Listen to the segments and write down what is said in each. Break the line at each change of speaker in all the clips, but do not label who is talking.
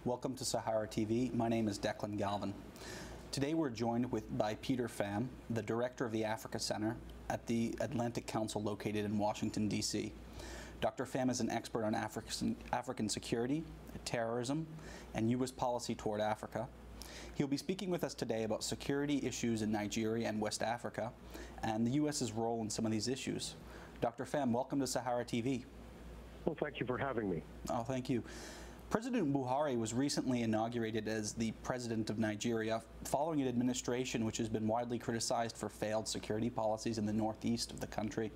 Welcome to Sahara TV. My name is Declan Galvin. Today we're joined by Peter Pham, the director of the Africa Center at the Atlantic Council located in Washington, D.C. Dr. Pham is an expert on African security, terrorism, and U.S. policy toward Africa. He'll be speaking with us today about security issues in Nigeria and West Africa and the U.S.'s role in some of these issues. Dr. Pham, welcome to Sahara TV.
Well, thank you for having me.
Oh, thank you. President Buhari was recently inaugurated as the president of Nigeria following an administration which has been widely criticized for failed security policies in the northeast of the country.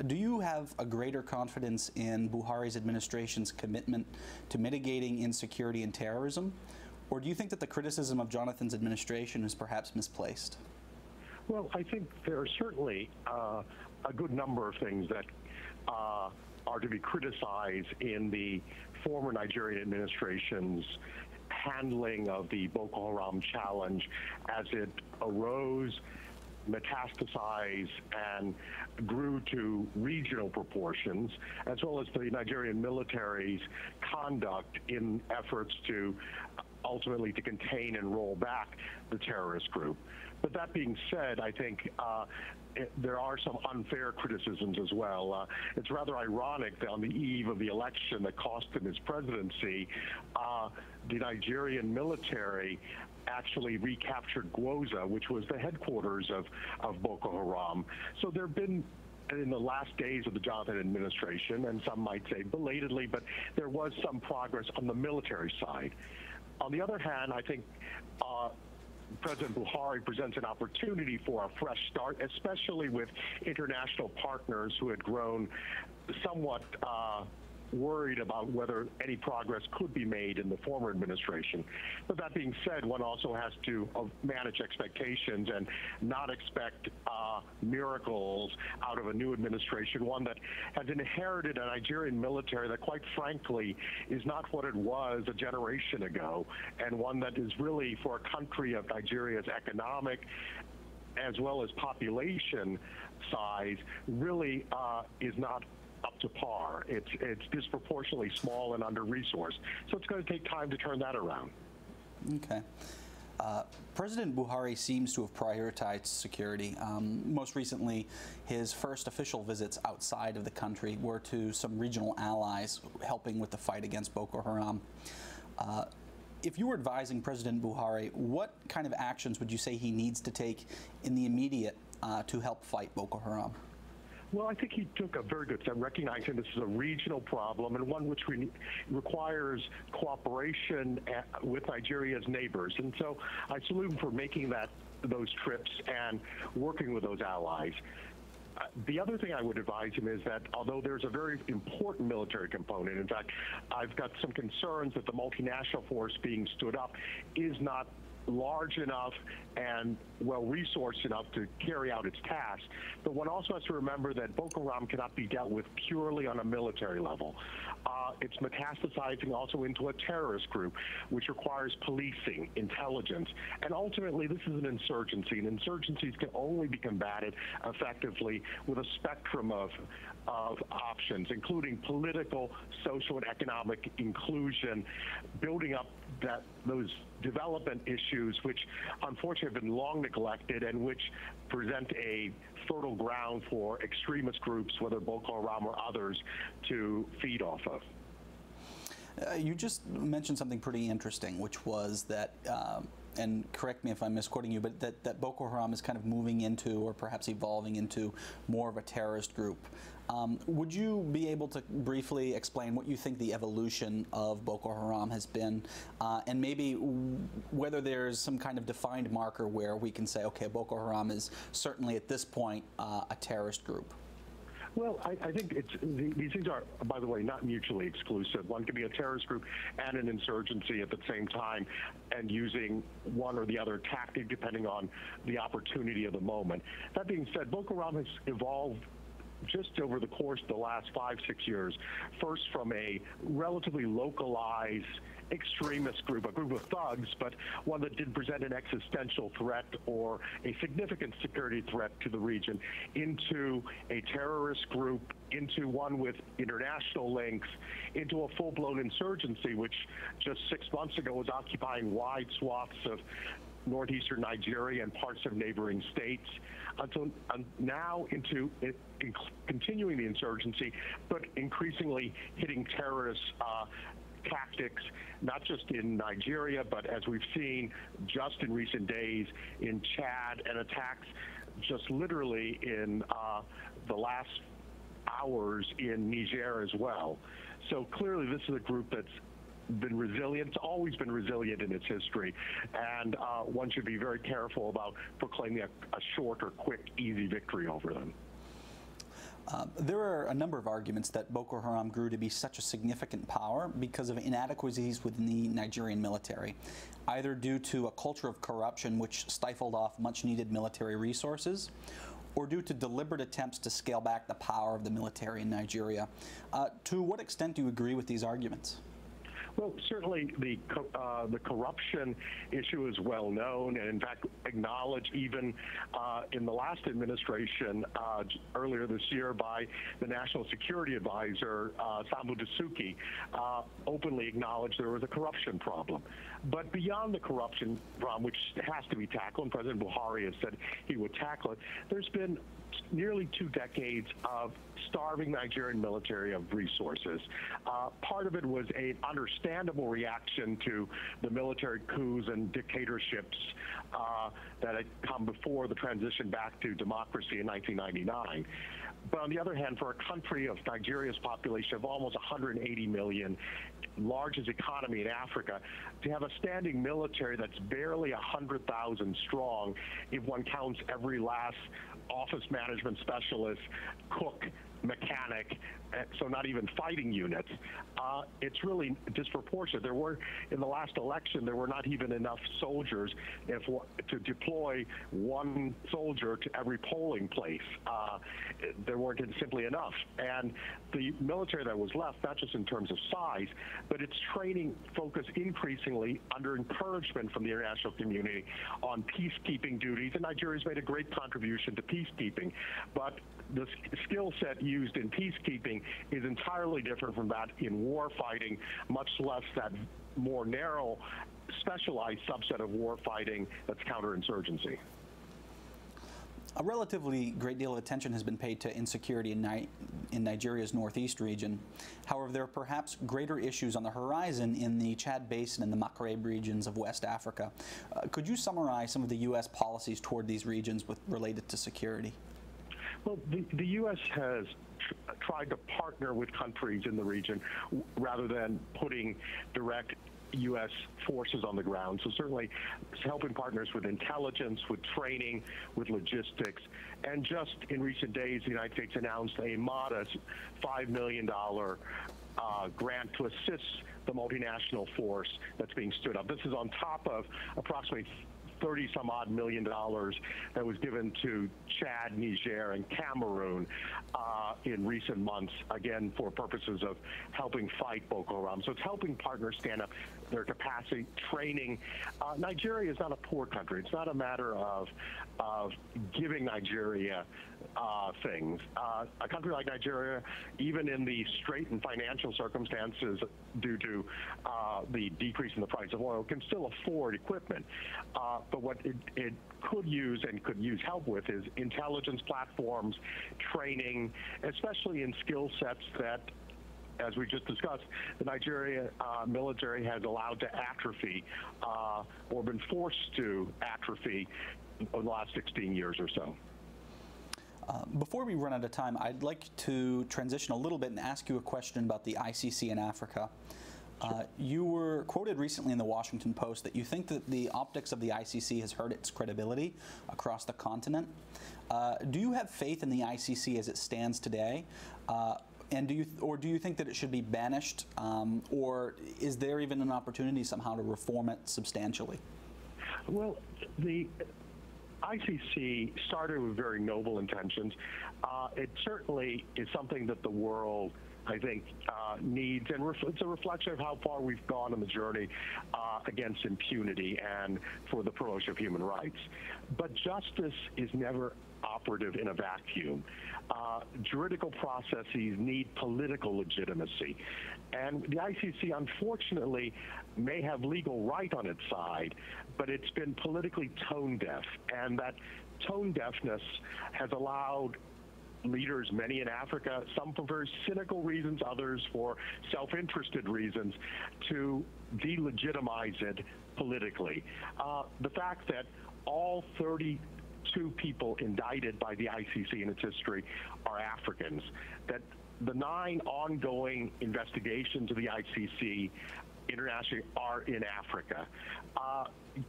Do you have a greater confidence in Buhari's administration's commitment to mitigating insecurity and terrorism, or do you think that the criticism of Jonathan's administration is perhaps misplaced?
Well, I think there are certainly a good number of things that are to be criticized in the former Nigerian administration's handling of the Boko Haram challenge as it arose, metastasized, and grew to regional proportions, as well as the Nigerian military's conduct in efforts to ultimately to contain and roll back the terrorist group. But that being said, I think there are some unfair criticisms as well. It's rather ironic that on the eve of the election that cost him his presidency, the Nigerian military actually recaptured Gwoza, which was the headquarters of Boko Haram. So there have been, in the last days of the Jonathan administration, and some might say belatedly, but there was some progress on the military side. On the other hand, I think President Buhari presents an opportunity for a fresh start, especially with international partners who had grown somewhat worried about whether any progress could be made in the former administration. But that being said, one also has to manage expectations and not expect miracles out of a new administration, one that has inherited a Nigerian military that, quite frankly, is not what it was a generation ago, and one that is really, for a country of Nigeria's economic as well as population size, really is not up to par. It's disproportionately small and under-resourced. So it's going to take time to turn that around.
Okay. President Buhari seems to have prioritized security. Most recently, his first official visits outside of the country were to some regional allies helping with the fight against Boko Haram. If you were advising President Buhari, what kind of actions would you say he needs to take in the immediate to help fight Boko Haram?
Well, I think he took a very good step, recognizing this is a regional problem and one which requires cooperation with Nigeria's neighbors. And so I salute him for making those trips and working with those allies. The other thing I would advise him is that although there's a very important military component, in fact, I've got some concerns that the multinational force being stood up is not large enough and well-resourced enough to carry out its task. But one also has to remember that Boko Haram cannot be dealt with purely on a military level. It's metastasizing also into a terrorist group, which requires policing, intelligence, and ultimately this is an insurgency, and insurgencies can only be combated effectively with a spectrum of options, including political, social, and economic inclusion, building up those development issues which unfortunately have been long neglected and which present a fertile ground for extremist groups, whether Boko Haram or others, to feed off of.
You just mentioned something pretty interesting, which was that, and correct me if I'm misquoting you, but that Boko Haram is kind of moving into, or perhaps evolving into, more of a terrorist group. Would you be able to briefly explain what you think the evolution of Boko Haram has been, and maybe whether there's some kind of defined marker where we can say, okay, Boko Haram is certainly at this point a terrorist group?
Well, I think these things are, by the way, not mutually exclusive. One can be a terrorist group and an insurgency at the same time, and using one or the other tactic depending on the opportunity of the moment. That being said, Boko Haram has evolved just over the course of the last 5-6 years, first from a relatively localized extremist group, a group of thugs, but one that did present an existential threat or a significant security threat to the region, into a terrorist group, into one with international links, into a full-blown insurgency, which just 6 months ago was occupying wide swaths of northeastern Nigeria and parts of neighboring states, until now into continuing the insurgency, but increasingly hitting terrorist tactics, not just in Nigeria, but as we've seen just in recent days in Chad, and attacks just literally in the last hours in Niger as well. So clearly this is a group that's been resilient, always been resilient in its history, and one should be very careful about proclaiming a short or quick, easy victory over them.
There are a number of arguments that Boko Haram grew to be such a significant power because of inadequacies within the Nigerian military, either due to a culture of corruption which stifled off much-needed military resources, or due to deliberate attempts to scale back the power of the military in Nigeria. To what extent do you agree with these arguments?
Well, certainly the corruption issue is well known, and in fact acknowledged even in the last administration earlier this year by the National Security Advisor, Sambu Dasuki, openly acknowledged there was a corruption problem. But beyond the corruption problem, which has to be tackled, and President Buhari has said he would tackle it, there's been nearly 2 decades of starving Nigerian military of resources. Part of it was an understandable reaction to the military coups and dictatorships that had come before the transition back to democracy in 1999. But on the other hand, for a country of Nigeria's population of almost 180 million, largest economy in Africa, to have a standing military that's barely 100,000 strong, if one counts every last office management specialist, cook, mechanic, so not even fighting units, it's really disproportionate. There were, in the last election, there were not even enough soldiers to deploy one soldier to every polling place. There weren't simply enough. And the military that was left, not just in terms of size, but its training focused increasingly under encouragement from the international community on peacekeeping duties. And Nigeria's made a great contribution to peacekeeping. But the skill set used in peacekeeping is entirely different from that in war fighting, much less that more narrow, specialized subset of war fighting that's counterinsurgency.
A relatively great deal of attention has been paid to insecurity in Nigeria's northeast region. However, there are perhaps greater issues on the horizon in the Chad Basin and the Maghreb regions of West Africa. Could you summarize some of the U.S. policies toward these regions related to security?
Well, the U.S. has tried to partner with countries in the region rather than putting direct U.S. forces on the ground. So certainly helping partners with intelligence, with training, with logistics. And just in recent days, the United States announced a modest $5 million grant to assist the multinational force that's being stood up. This is on top of approximately $30-some-odd million that was given to Chad, Niger, and Cameroon in recent months, again, for purposes of helping fight Boko Haram. So it's helping partners stand up their capacity, training. Nigeria is not a poor country. It's not a matter of giving Nigeria things. A country like Nigeria, even in the straitened financial circumstances due to the decrease in the price of oil, can still afford equipment. But what it could use and could use help with is intelligence platforms, training, especially in skill sets that, as we just discussed, the Nigeria military has allowed to atrophy or been forced to atrophy over the last 16 years or so.
Before we run out of time, I'd like to transition a little bit and ask you a question about the ICC in Africa. You were quoted recently in the Washington Post that you think that the optics of the ICC has hurt its credibility across the continent. Do you have faith in the ICC as it stands today? And do you think that it should be banished, or is there even an opportunity somehow to reform it substantially?
Well, the ICC started with very noble intentions. It certainly is something that the world, I think, needs, and it's a reflection of how far we've gone on the journey against impunity and for the promotion of human rights. But justice is never operative in a vacuum. Juridical processes need political legitimacy. And the ICC, unfortunately, may have legal right on its side, but it's been politically tone deaf. And that tone deafness has allowed leaders, many in Africa, some for very cynical reasons, others for self-interested reasons, to delegitimize it politically. The fact that all 32 people indicted by the ICC in its history are Africans, that the 9 ongoing investigations of the ICC internationally are in Africa,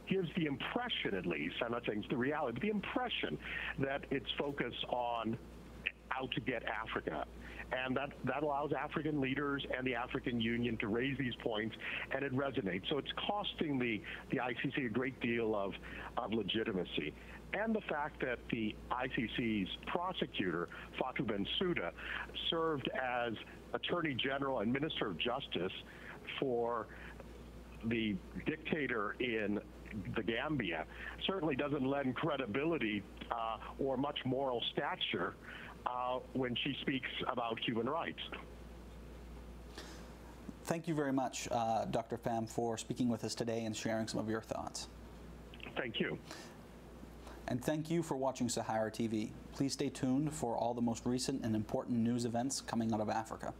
gives the impression, at least, I'm not saying it's the reality, but the impression that it's focused on how to get Africa. And that allows African leaders and the African Union to raise these points, and it resonates. So it's costing the ICC a great deal of legitimacy. And the fact that the ICC's prosecutor, Fatou Bensouda, served as Attorney General and Minister of Justice for the dictator in the Gambia, certainly doesn't lend credibility or much moral stature when she speaks about human rights.
Thank you very much, Dr. Pham, for speaking with us today and sharing some of your thoughts.
Thank you.
And thank you for watching Sahara TV. Please stay tuned for all the most recent and important news events coming out of Africa.